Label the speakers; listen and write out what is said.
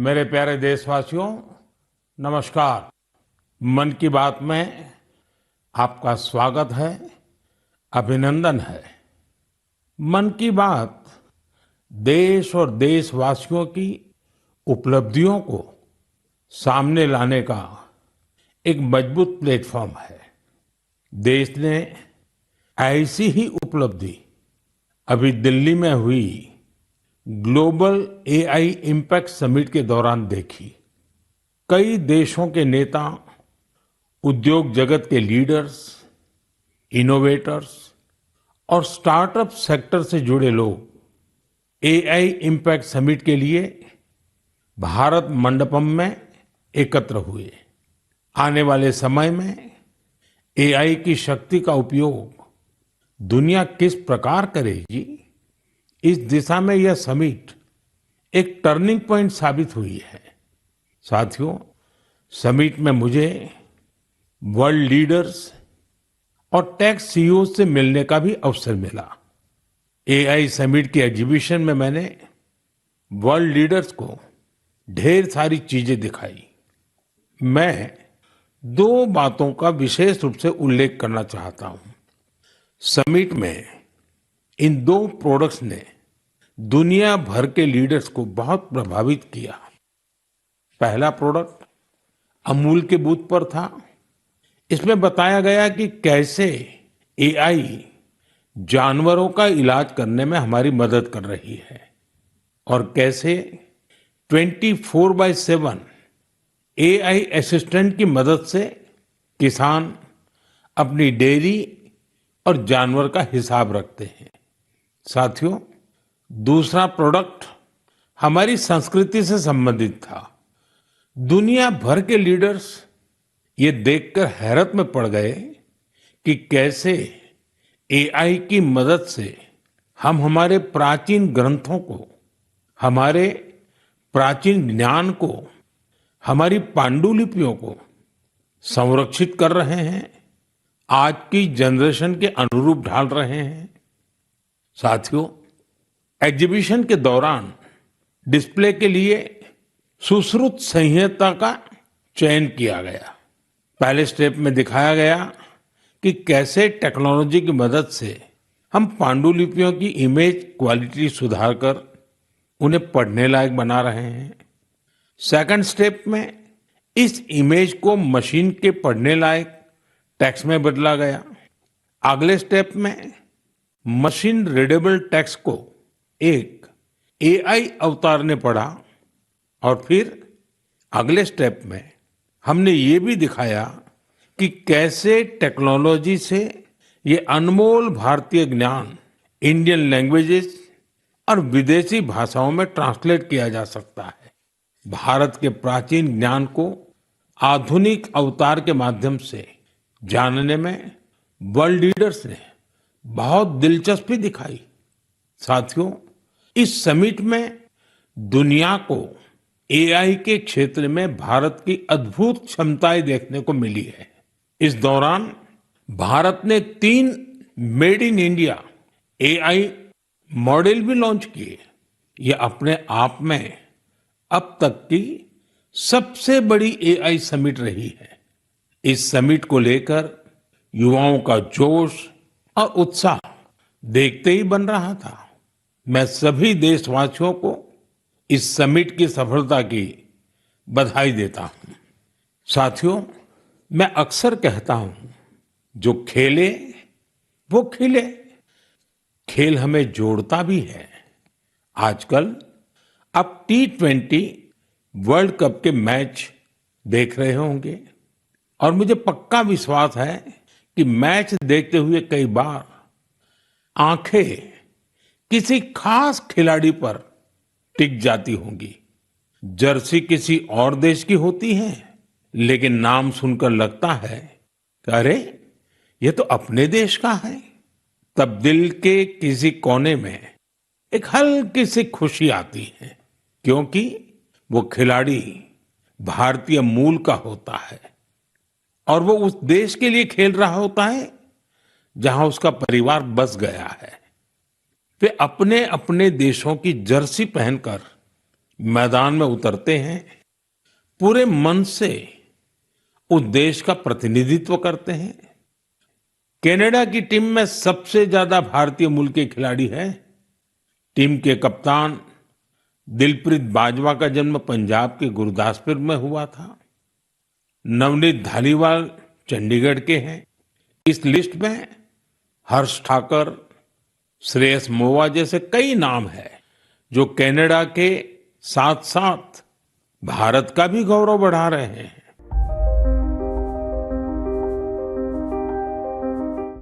Speaker 1: मेरे प्यारे देशवासियों, नमस्कार। मन की बात में आपका स्वागत है, अभिनंदन है। मन की बात देश और देशवासियों की उपलब्धियों को सामने लाने का एक मजबूत प्लेटफॉर्म है। देश ने ऐसी ही उपलब्धि अभी दिल्ली में हुई ग्लोबल एआई इम्पैक्ट समिट के दौरान देखी। कई देशों के नेता, उद्योग जगत के लीडर्स, इनोवेटर्स और स्टार्टअप सेक्टर से जुड़े लोग एआई इम्पैक्ट समिट के लिए भारत मंडपम में एकत्र हुए। आने वाले समय में एआई की शक्ति का उपयोग दुनिया किस प्रकार करेगी, इस दिशा में यह समिट एक टर्निंग पॉइंट साबित हुई है। साथियों, समिट में मुझे वर्ल्ड लीडर्स और टेक सीईओ से मिलने का भी अवसर मिला। एआई समिट की एग्जीबिशन में मैंने वर्ल्ड लीडर्स को ढेर सारी चीजें दिखाई। मैं दो बातों का विशेष रूप से उल्लेख करना चाहता हूं। समिट में इन दो प्रोडक्ट्स ने दुनिया भर के लीडर्स को बहुत प्रभावित किया। पहला प्रोडक्ट अमूल के बूथ पर था। इसमें बताया गया कि कैसे एआई जानवरों का इलाज करने में हमारी मदद कर रही है और कैसे 24/7 एआई असिस्टेंट की मदद से किसान अपनी डेयरी और जानवर का हिसाब रखते हैं। साथियों, दूसरा प्रोडक्ट हमारी संस्कृति से संबंधित था। दुनिया भर के लीडर्स ये देखकर हैरत में पड़ गए कि कैसे एआई की मदद से हम हमारे प्राचीन ग्रंथों को, हमारे प्राचीन ज्ञान को, हमारी पांडुलिपियों को संरक्षित कर रहे हैं, आज की जनरेशन के अनुरूप ढाल रहे हैं। साथियों, एग्जीबिशन के दौरान डिस्प्ले के लिए सुश्रुत संहिता का चयन किया गया। पहले स्टेप में दिखाया गया कि कैसे टेक्नोलॉजी की मदद से हम पांडुलिपियों की इमेज क्वालिटी सुधारकर उन्हें पढ़ने लायक बना रहे हैं। सेकंड स्टेप में इस इमेज को मशीन के पढ़ने लायक टेक्स्ट में बदला गया। अगले स्टेप में मशीन रीडेबल टेक्स्ट को एक एआई अवतार ने पढ़ा और फिर अगले स्टेप में हमने ये भी दिखाया कि कैसे टेक्नोलॉजी से ये अनमोल भारतीय ज्ञान इंडियन लैंग्वेजेस और विदेशी भाषाओं में ट्रांसलेट किया जा सकता है। भारत के प्राचीन ज्ञान को आधुनिक अवतार के माध्यम से जानने में वर्ल्ड लीडर्स ने बहुत दिलचस्पी दिखाई। साथियों, इस समिट में दुनिया को एआई के क्षेत्र में भारत की अद्भुत क्षमताएं देखने को मिली है। इस दौरान भारत ने 3 made in India AI model भी लॉन्च किए। ये अपने आप में अब तक की सबसे बड़ी एआई समिट रही है। इस समिट को लेकर युवाओं का जोश और उत्साह देखते ही बन रहा था। मैं सभी देशवासियों को इस समिट की सफलता की बधाई देता हूं। साथियों, मैं अक्सर कहता हूं, जो खेले वो खिले। खेल हमें जोड़ता भी है। आजकल आप T20 वर्ल्ड कप के मैच देख रहे होंगे और मुझे पक्का विश्वास है कि मैच देखते हुए कई बार आंखें किसी खास खिलाड़ी पर टिक जाती होंगी। जर्सी किसी और देश की होती है, लेकिन नाम सुनकर लगता है कि अरे, ये तो अपने देश का है। तब दिल के किसी कोने में एक हल्की सी खुशी आती है, क्योंकि वो खिलाड़ी भारतीय मूल का होता है और वो उस देश के लिए खेल रहा होता है जहां उसका परिवार बस गया है। वे अपने अपने देशों की जर्सी पहनकर मैदान में उतरते हैं, पूरे मन से उस देश का प्रतिनिधित्व करते हैं। कनाडा की टीम में सबसे ज्यादा भारतीय मूल के खिलाड़ी हैं। टीम के कप्तान दिलप्रीत बाजवा का जन्म पंजाब के गुरदासपुर में हुआ था। नवनीत धालीवाल चंडीगढ़ के हैं। इस लिस्ट में हर्ष ठाकर, श्रेयस मोवा जैसे कई नाम हैं जो कनाडा के साथ साथ भारत का भी गौरव बढ़ा रहे हैं।